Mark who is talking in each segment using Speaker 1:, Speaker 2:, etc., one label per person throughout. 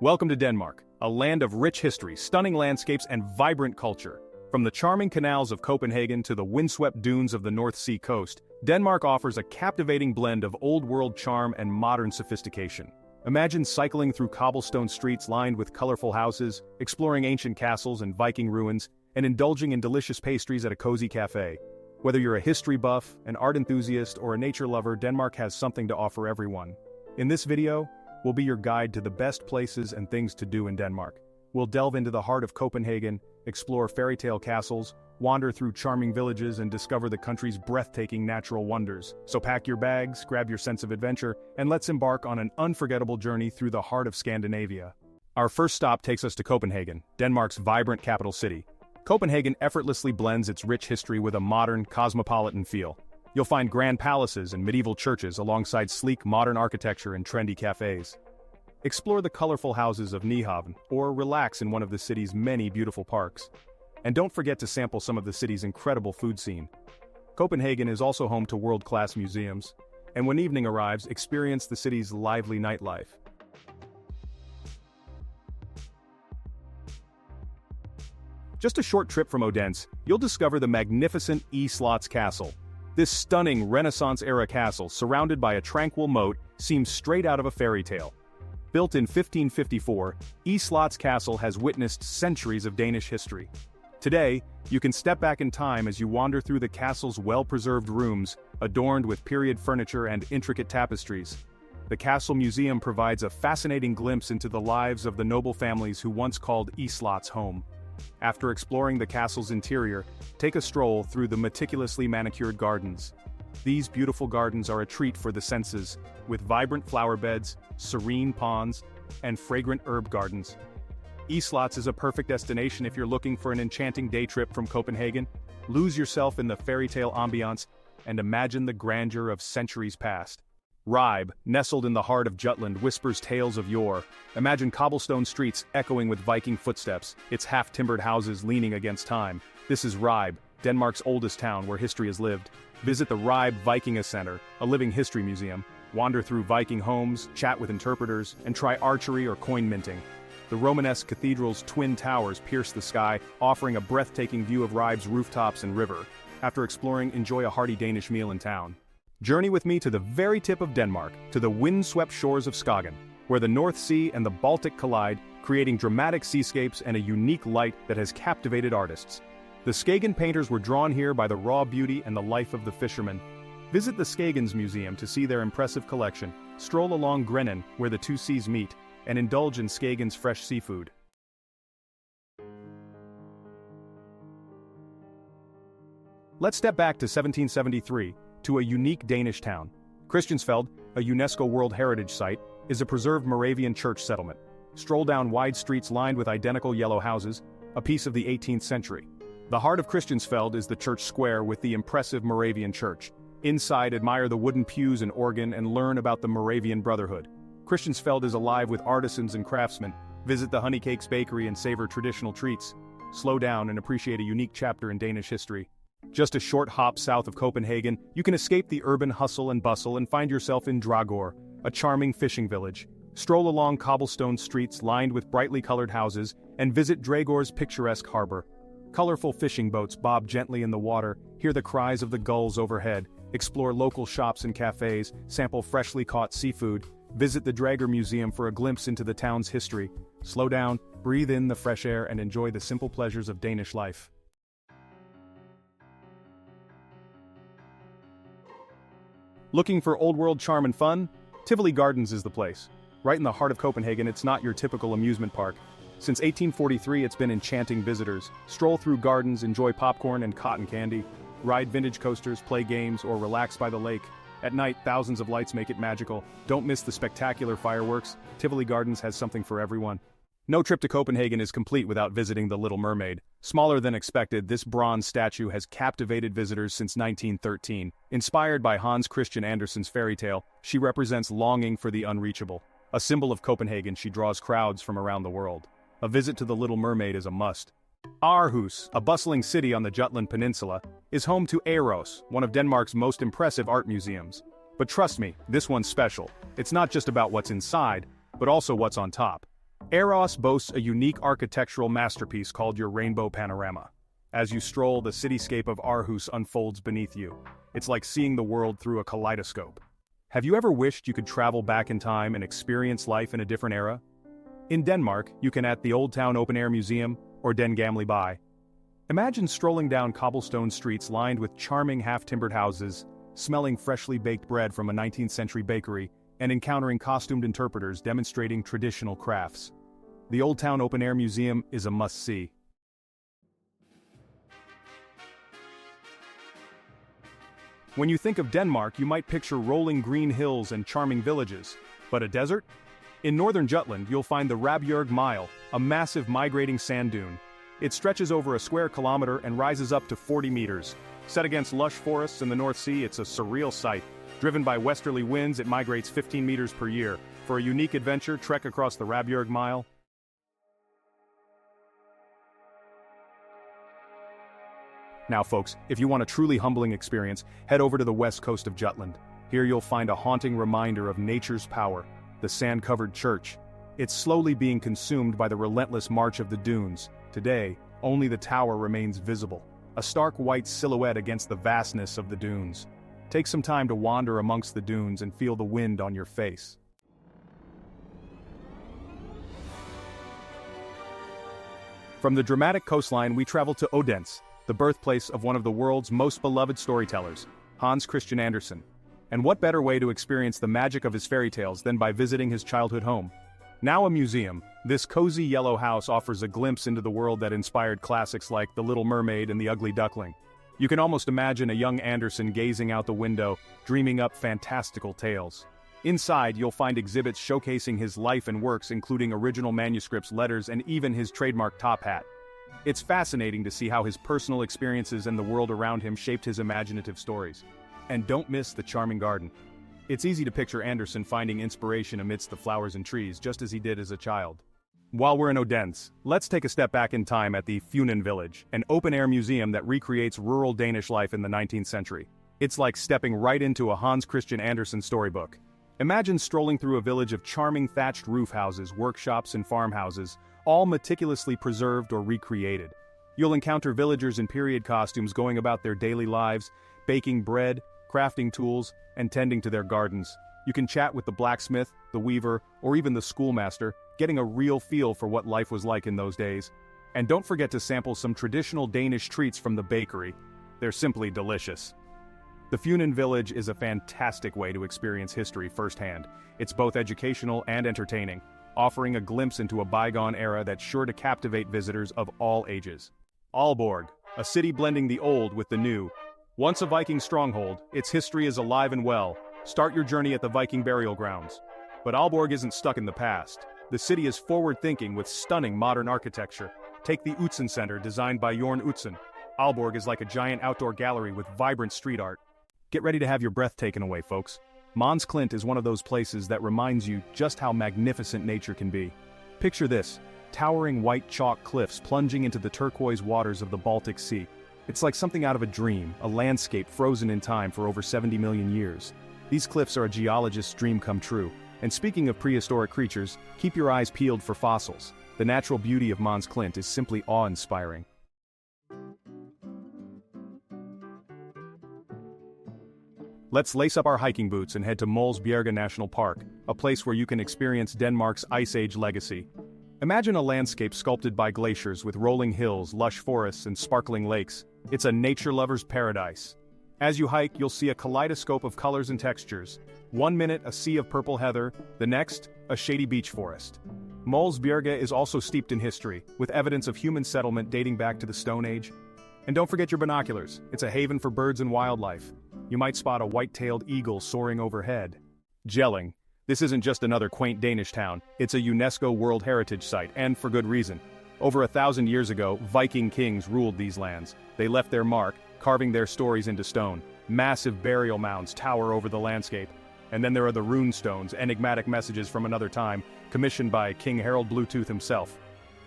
Speaker 1: Welcome to Denmark, a land of rich history, stunning landscapes, and vibrant culture. From the charming canals of Copenhagen to the windswept dunes of the North Sea coast, Denmark offers a captivating blend of old-world charm and modern sophistication. Imagine cycling through cobblestone streets lined with colorful houses, exploring ancient castles and Viking ruins, and indulging in delicious pastries at a cozy cafe. Whether you're a history buff, an art enthusiast, or a nature lover, Denmark has something to offer everyone. In this video, we'll be your guide to the best places and things to do in Denmark. We'll delve into the heart of Copenhagen, explore fairytale castles, wander through charming villages, and discover the country's breathtaking natural wonders. So pack your bags, grab your sense of adventure, and let's embark on an unforgettable journey through the heart of Scandinavia. Our first stop takes us to Copenhagen, Denmark's vibrant capital city. Copenhagen effortlessly blends its rich history with a modern, cosmopolitan feel. You'll find grand palaces and medieval churches alongside sleek modern architecture and trendy cafes. Explore the colorful houses of Nyhavn, or relax in one of the city's many beautiful parks. And don't forget to sample some of the city's incredible food scene. Copenhagen is also home to world-class museums, and when evening arrives, experience the city's lively nightlife. Just a short trip from Odense, you'll discover the magnificent Slots Castle. This stunning Renaissance-era castle, surrounded by a tranquil moat, seems straight out of a fairy tale. Built in 1554, Slots Castle has witnessed centuries of Danish history. Today, you can step back in time as you wander through the castle's well-preserved rooms, adorned with period furniture and intricate tapestries. The Castle Museum provides a fascinating glimpse into the lives of the noble families who once called Slots home. After exploring the castle's interior, take a stroll through the meticulously manicured gardens. These beautiful gardens are a treat for the senses, with vibrant flower beds, serene ponds, and fragrant herb gardens. Slots is a perfect destination if you're looking for an enchanting day trip from Copenhagen. Lose yourself in the fairytale ambiance and imagine the grandeur of centuries past. Ribe, nestled in the heart of Jutland, whispers tales of yore. Imagine cobblestone streets echoing with Viking footsteps, its half-timbered houses leaning against time. This is Ribe, Denmark's oldest town where history has lived. Visit the Ribe Viking Center, a living history museum. Wander through Viking homes, chat with interpreters, and try archery or coin minting. The Romanesque cathedral's twin towers pierce the sky, offering a breathtaking view of Ribe's rooftops and river. After exploring, enjoy a hearty Danish meal in town. Journey with me to the very tip of Denmark, to the windswept shores of Skagen, where the North Sea and the Baltic collide, creating dramatic seascapes and a unique light that has captivated artists. The Skagen painters were drawn here by the raw beauty and the life of the fishermen. Visit the Skagen's museum to see their impressive collection, stroll along Grenen, where the two seas meet, and indulge in Skagen's fresh seafood. Let's step back to 1773, to a unique Danish town. Christiansfeld, a UNESCO World Heritage Site, is a preserved Moravian church settlement. Stroll down wide streets lined with identical yellow houses, a piece of the 18th century. The heart of Christiansfeld is the church square with the impressive Moravian church. Inside, admire the wooden pews and organ and learn about the Moravian Brotherhood. Christiansfeld is alive with artisans and craftsmen. Visit the Honeycakes Bakery and savor traditional treats. Slow down and appreciate a unique chapter in Danish history. Just a short hop south of Copenhagen, you can escape the urban hustle and bustle and find yourself in Dragør, a charming fishing village. Stroll along cobblestone streets lined with brightly colored houses and visit Dragør's picturesque harbor. Colorful fishing boats bob gently in the water, hear the cries of the gulls overhead, explore local shops and cafes, sample freshly caught seafood, visit the Dragør Museum for a glimpse into the town's history. Slow down, breathe in the fresh air, and enjoy the simple pleasures of Danish life. Looking for old-world charm and fun? Tivoli Gardens is the place. Right in the heart of Copenhagen, it's not your typical amusement park. Since 1843, it's been enchanting visitors. Stroll through gardens, enjoy popcorn and cotton candy, ride vintage coasters, play games, or relax by the lake. At night, thousands of lights make it magical. Don't miss the spectacular fireworks. Tivoli Gardens has something for everyone. No trip to Copenhagen is complete without visiting the Little Mermaid. Smaller than expected, this bronze statue has captivated visitors since 1913. Inspired by Hans Christian Andersen's Fairytale, she represents longing for the unreachable. A symbol of Copenhagen, she draws crowds from around the world. A visit to the Little Mermaid is a must. Aarhus, a bustling city on the Jutland Peninsula, is home to ARoS, one of Denmark's most impressive art museums. But trust me, this one's special. It's not just about what's inside, but also what's on top. ARoS boasts a unique architectural masterpiece called your Rainbow Panorama. As you stroll, the cityscape of Aarhus unfolds beneath you. It's like seeing the world through a kaleidoscope. Have you ever wished you could travel back in time and experience life in a different era? In Denmark, you can at the Old Town Open Air Museum, or Den Gamle By. Imagine strolling down cobblestone streets lined with charming half-timbered houses, smelling freshly baked bread from a 19th century bakery, and encountering costumed interpreters demonstrating traditional crafts. The Old Town Open Air Museum is a must-see. When you think of Denmark, you might picture rolling green hills and charming villages. But a desert? In northern Jutland, you'll find the Råbjerg Mile, a massive migrating sand dune. It stretches over a square kilometer and rises up to 40 meters. Set against lush forests in the North Sea, it's a surreal sight. Driven by westerly winds, it migrates 15 meters per year. For a unique adventure, trek across the Råbjerg Mile. Now folks, if you want a truly humbling experience, head over to the west coast of Jutland. Here you'll find a haunting reminder of nature's power, the sand-covered church. It's slowly being consumed by the relentless march of the dunes. Today, only the tower remains visible, a stark white silhouette against the vastness of the dunes. Take some time to wander amongst the dunes and feel the wind on your face. From the dramatic coastline we travel to Odense, the birthplace of one of the world's most beloved storytellers, Hans Christian Andersen. And what better way to experience the magic of his fairy tales than by visiting his childhood home? Now a museum, this cozy yellow house offers a glimpse into the world that inspired classics like The Little Mermaid and The Ugly Duckling. You can almost imagine a young Andersen gazing out the window, dreaming up fantastical tales. Inside, you'll find exhibits showcasing his life and works, including original manuscripts, letters, and even his trademark top hat. It's fascinating to see how his personal experiences and the world around him shaped his imaginative stories. And don't miss the charming garden. It's easy to picture Andersen finding inspiration amidst the flowers and trees, just as he did as a child. While we're in Odense, let's take a step back in time at the Funen village, an open-air museum that recreates rural Danish life in the 19th century. It's like stepping right into a Hans Christian Andersen storybook. Imagine strolling through a village of charming thatched roof houses, workshops, and farmhouses, all meticulously preserved or recreated. You'll encounter villagers in period costumes going about their daily lives, baking bread, crafting tools, and tending to their gardens. You can chat with the blacksmith, the weaver, or even the schoolmaster, getting a real feel for what life was like in those days. And don't forget to sample some traditional Danish treats from the bakery. They're simply delicious. The Funen village is a fantastic way to experience history firsthand. It's both educational and entertaining, offering a glimpse into a bygone era that's sure to captivate visitors of all ages. Aalborg, a city blending the old with the new. Once a Viking stronghold, its history is alive and well. Start your journey at the Viking burial grounds. But Aalborg isn't stuck in the past. The city is forward-thinking with stunning modern architecture. Take the Utzon Center, designed by Jorn Utzon. Aalborg is like a giant outdoor gallery with vibrant street art. Get ready to have your breath taken away, folks. Klint is one of those places that reminds you just how magnificent nature can be. Picture this, towering white chalk cliffs plunging into the turquoise waters of the Baltic Sea. It's like something out of a dream, a landscape frozen in time for over 70 million years. These cliffs are a geologist's dream come true. And speaking of prehistoric creatures, keep your eyes peeled for fossils. The natural beauty of Klint is simply awe-inspiring. Let's lace up our hiking boots and head to Bjerge National Park, a place where you can experience Denmark's Ice Age legacy. Imagine a landscape sculpted by glaciers with rolling hills, lush forests, and sparkling lakes. It's a nature lover's paradise. As you hike, you'll see a kaleidoscope of colors and textures. 1 minute, a sea of purple heather, the next, a shady beech forest. Bjerge is also steeped in history, with evidence of human settlement dating back to the Stone Age. And don't forget your binoculars, it's a haven for birds and wildlife. You might spot a white-tailed eagle soaring overhead. Jelling. This isn't just another quaint Danish town, it's a UNESCO World Heritage Site, and for good reason. Over 1,000 years ago, Viking kings ruled these lands. They left their mark, carving their stories into stone. Massive burial mounds tower over the landscape. And then there are the rune stones, enigmatic messages from another time, commissioned by King Harald Bluetooth himself.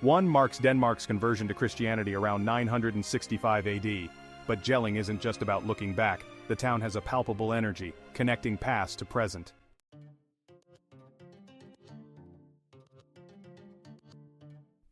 Speaker 1: One marks Denmark's conversion to Christianity around 965 AD. But Jelling isn't just about looking back. The town has a palpable energy, connecting past to present.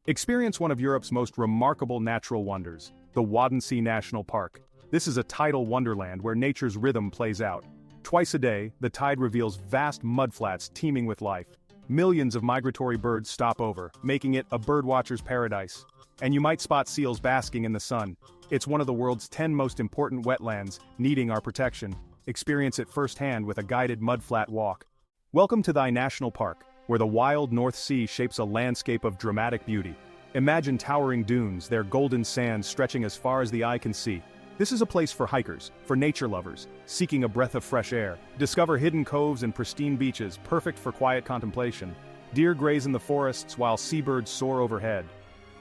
Speaker 1: Experience one of Europe's most remarkable natural wonders, the Wadden National Park. This is a tidal wonderland where nature's rhythm plays out. Twice a day, the tide reveals vast mudflats teeming with life. Millions of migratory birds stop over, making it a birdwatcher's paradise. And you might spot seals basking in the sun. It's one of the world's 10 most important wetlands, needing our protection. Experience it firsthand with a guided mudflat walk. Welcome to thy national park, where the wild North Sea shapes a landscape of dramatic beauty. Imagine towering dunes, their golden sands stretching as far as the eye can see. This is a place for hikers, for nature lovers, seeking a breath of fresh air. Discover hidden coves and pristine beaches, perfect for quiet contemplation. Deer graze in the forests while seabirds soar overhead.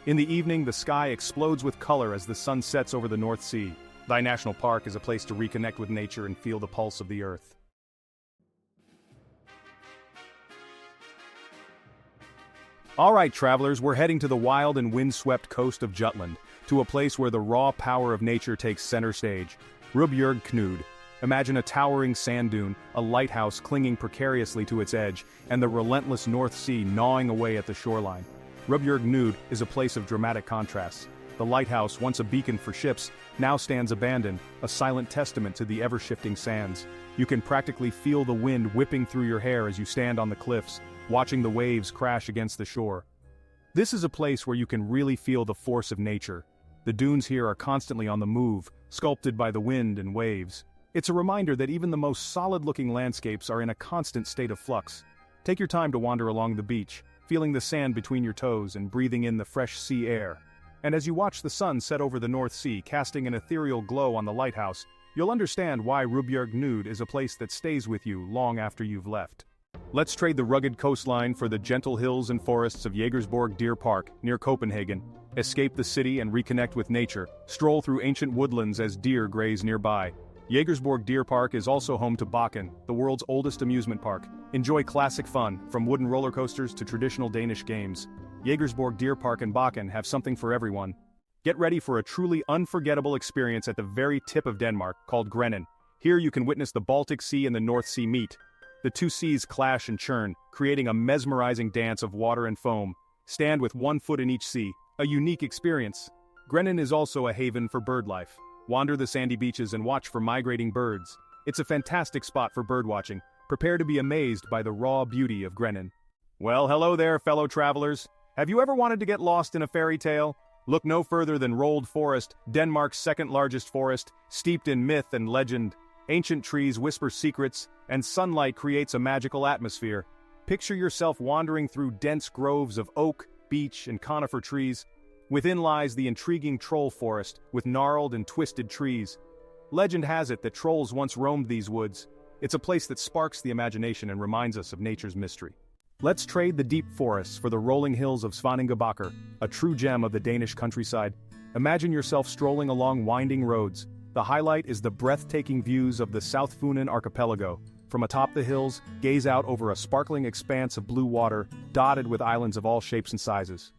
Speaker 1: In the evening, the sky explodes with color as the sun sets over the North Sea. Thy national park is a place to reconnect with nature and feel the pulse of the earth. Alright travelers, we're heading to the wild and windswept coast of Jutland, to a place where the raw power of nature takes center stage. Rubjerg Knude. Imagine a towering sand dune, a lighthouse clinging precariously to its edge, and the relentless North Sea gnawing away at the shoreline. Rubjerg Knude is a place of dramatic contrasts. The lighthouse, once a beacon for ships, now stands abandoned, a silent testament to the ever-shifting sands. You can practically feel the wind whipping through your hair as you stand on the cliffs, watching the waves crash against the shore. This is a place where you can really feel the force of nature. The dunes here are constantly on the move, sculpted by the wind and waves. It's a reminder that even the most solid-looking landscapes are in a constant state of flux. Take your time to wander along the beach, feeling the sand between your toes and breathing in the fresh sea air. And as you watch the sun set over the North Sea, casting an ethereal glow on the lighthouse, you'll understand why Rubjerg Knude is a place that stays with you long after you've left. Let's trade the rugged coastline for the gentle hills and forests of Jægersborg Deer Park, near Copenhagen. Escape the city and reconnect with nature. Stroll through ancient woodlands as deer graze nearby. Jægersborg Deer Park is also home to Bakken, the world's oldest amusement park. Enjoy classic fun, from wooden roller coasters to traditional Danish games. Jægersborg Deer Park and Bakken have something for everyone. Get ready for a truly unforgettable experience at the very tip of Denmark, called Grenen. Here you can witness the Baltic Sea and the North Sea meet. The two seas clash and churn, creating a mesmerizing dance of water and foam. Stand with one foot in each sea, a unique experience. Grenen is also a haven for bird life. Wander the sandy beaches and watch for migrating birds. It's a fantastic spot for birdwatching. Prepare to be amazed by the raw beauty of Grenen. Well, hello there, fellow travelers. Have you ever wanted to get lost in a fairy tale? Look no further than Rold Forest, Denmark's second largest forest, steeped in myth and legend. Ancient trees whisper secrets, and sunlight creates a magical atmosphere. Picture yourself wandering through dense groves of oak, beech, and conifer trees. Within lies the intriguing troll forest, with gnarled and twisted trees. Legend has it that trolls once roamed these woods. It's a place that sparks the imagination and reminds us of nature's mystery. Let's trade the deep forests for the rolling hills of Svanninge, a true gem of the Danish countryside. Imagine yourself strolling along winding roads. The highlight is the breathtaking views of the South Funen archipelago. From atop the hills, gaze out over a sparkling expanse of blue water, dotted with islands of all shapes and sizes.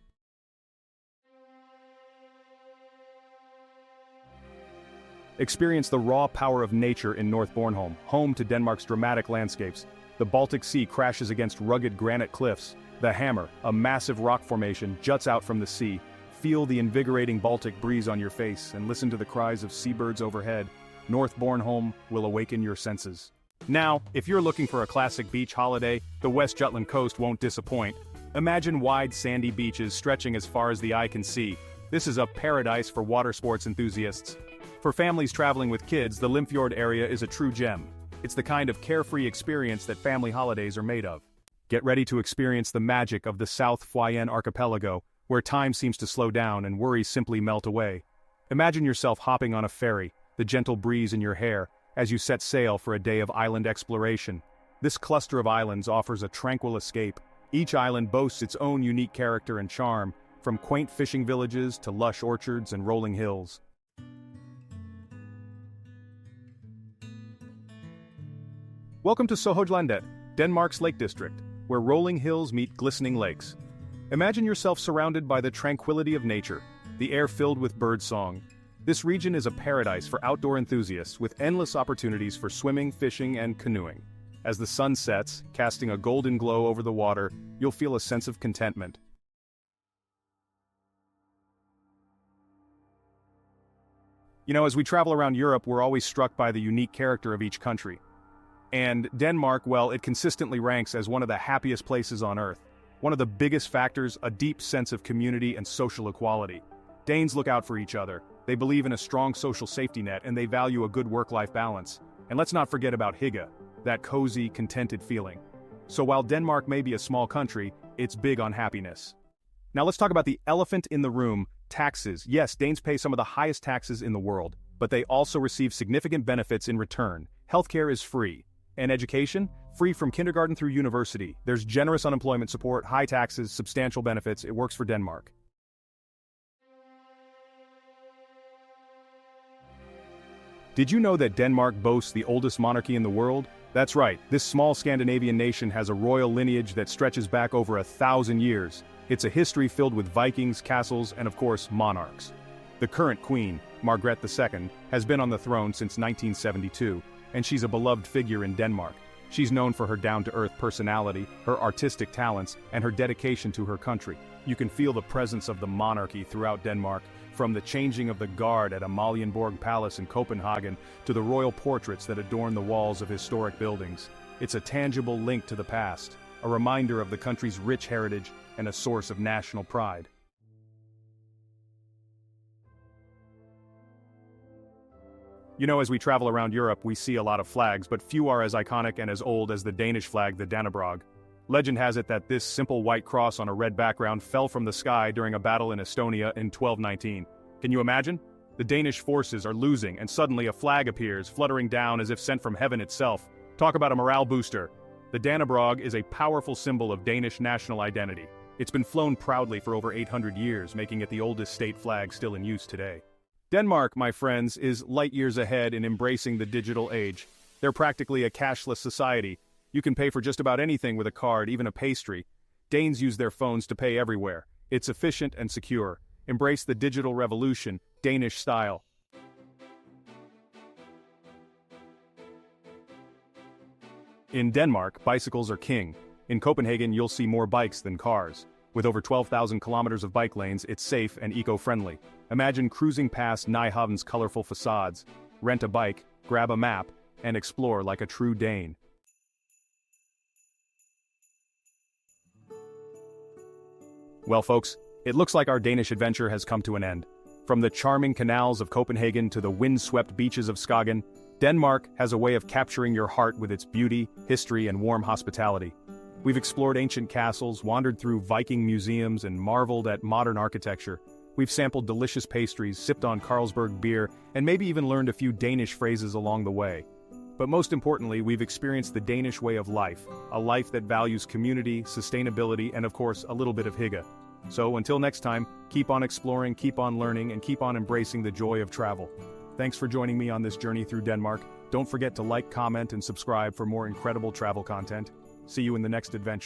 Speaker 1: Experience the raw power of nature in North Bornholm, home to Denmark's dramatic landscapes. The Baltic Sea crashes against rugged granite cliffs. The Hammer, a massive rock formation, juts out from the sea. Feel the invigorating Baltic breeze on your face and listen to the cries of seabirds overhead. North Bornholm will awaken your senses. Now, if you're looking for a classic beach holiday, the West Jutland coast won't disappoint. Imagine wide sandy beaches stretching as far as the eye can see. This is a paradise for water sports enthusiasts. For families traveling with kids, the Limfjord area is a true gem. It's the kind of carefree experience that family holidays are made of. Get ready to experience the magic of the South Funen archipelago, where time seems to slow down and worries simply melt away. Imagine yourself hopping on a ferry, the gentle breeze in your hair, as you set sail for a day of island exploration. This cluster of islands offers a tranquil escape. Each island boasts its own unique character and charm, from quaint fishing villages to lush orchards and rolling hills. Welcome to Sohojlandet, Denmark's Lake District, where rolling hills meet glistening lakes. Imagine yourself surrounded by the tranquility of nature, the air filled with birdsong. This region is a paradise for outdoor enthusiasts with endless opportunities for swimming, fishing, and canoeing. As the sun sets, casting a golden glow over the water, you'll feel a sense of contentment. As we travel around Europe, we're always struck by the unique character of each country. And Denmark, well, it consistently ranks as one of the happiest places on Earth. One of the biggest factors, a deep sense of community and social equality. Danes look out for each other, they believe in a strong social safety net, and they value a good work-life balance. And let's not forget about hygge, that cozy, contented feeling. So while Denmark may be a small country, it's big on happiness. Now let's talk about the elephant in the room, taxes. Yes, Danes pay some of the highest taxes in the world, but they also receive significant benefits in return. Healthcare is free. And education? Free from kindergarten through university. There's generous unemployment support, high taxes, substantial benefits. It works for Denmark. Did you know that Denmark boasts the oldest monarchy in the world? That's right, this small Scandinavian nation has a royal lineage that stretches back over 1,000 years. It's a history filled with Vikings, castles, and of course, monarchs. The current queen, Margrethe II, has been on the throne since 1972, and she's a beloved figure in Denmark. She's known for her down-to-earth personality, her artistic talents, and her dedication to her country. You can feel the presence of the monarchy throughout Denmark, from the changing of the guard at Amalienborg Palace in Copenhagen to the royal portraits that adorn the walls of historic buildings. It's a tangible link to the past, a reminder of the country's rich heritage and a source of national pride. As we travel around Europe, we see a lot of flags, but few are as iconic and as old as the Danish flag, the Dannebrog. Legend has it that this simple white cross on a red background fell from the sky during a battle in Estonia in 1219. Can you imagine? The Danish forces are losing, and suddenly a flag appears, fluttering down as if sent from heaven itself. Talk about a morale booster. The Dannebrog is a powerful symbol of Danish national identity. It's been flown proudly for over 800 years, making it the oldest state flag still in use today. Denmark, my friends, is light years ahead in embracing the digital age. They're practically a cashless society. You can pay for just about anything with a card, even a pastry. Danes use their phones to pay everywhere. It's efficient and secure. Embrace the digital revolution, Danish style. In Denmark, bicycles are king. In Copenhagen, you'll see more bikes than cars. With over 12,000 kilometers of bike lanes, it's safe and eco-friendly. Imagine cruising past Nyhavn's colorful facades. Rent a bike, grab a map, and explore like a true Dane. Well, folks, it looks like our Danish adventure has come to an end. From the charming canals of Copenhagen to the windswept beaches of Skagen, Denmark has a way of capturing your heart with its beauty, history, and warm hospitality. We've explored ancient castles, wandered through Viking museums, and marveled at modern architecture. We've sampled delicious pastries, sipped on Carlsberg beer, and maybe even learned a few Danish phrases along the way. But most importantly, we've experienced the Danish way of life, a life that values community, sustainability, and of course, a little bit of hygge. So until next time, keep on exploring, keep on learning, and keep on embracing the joy of travel. Thanks for joining me on this journey through Denmark. Don't forget to like, comment, and subscribe for more incredible travel content. See you in the next adventure.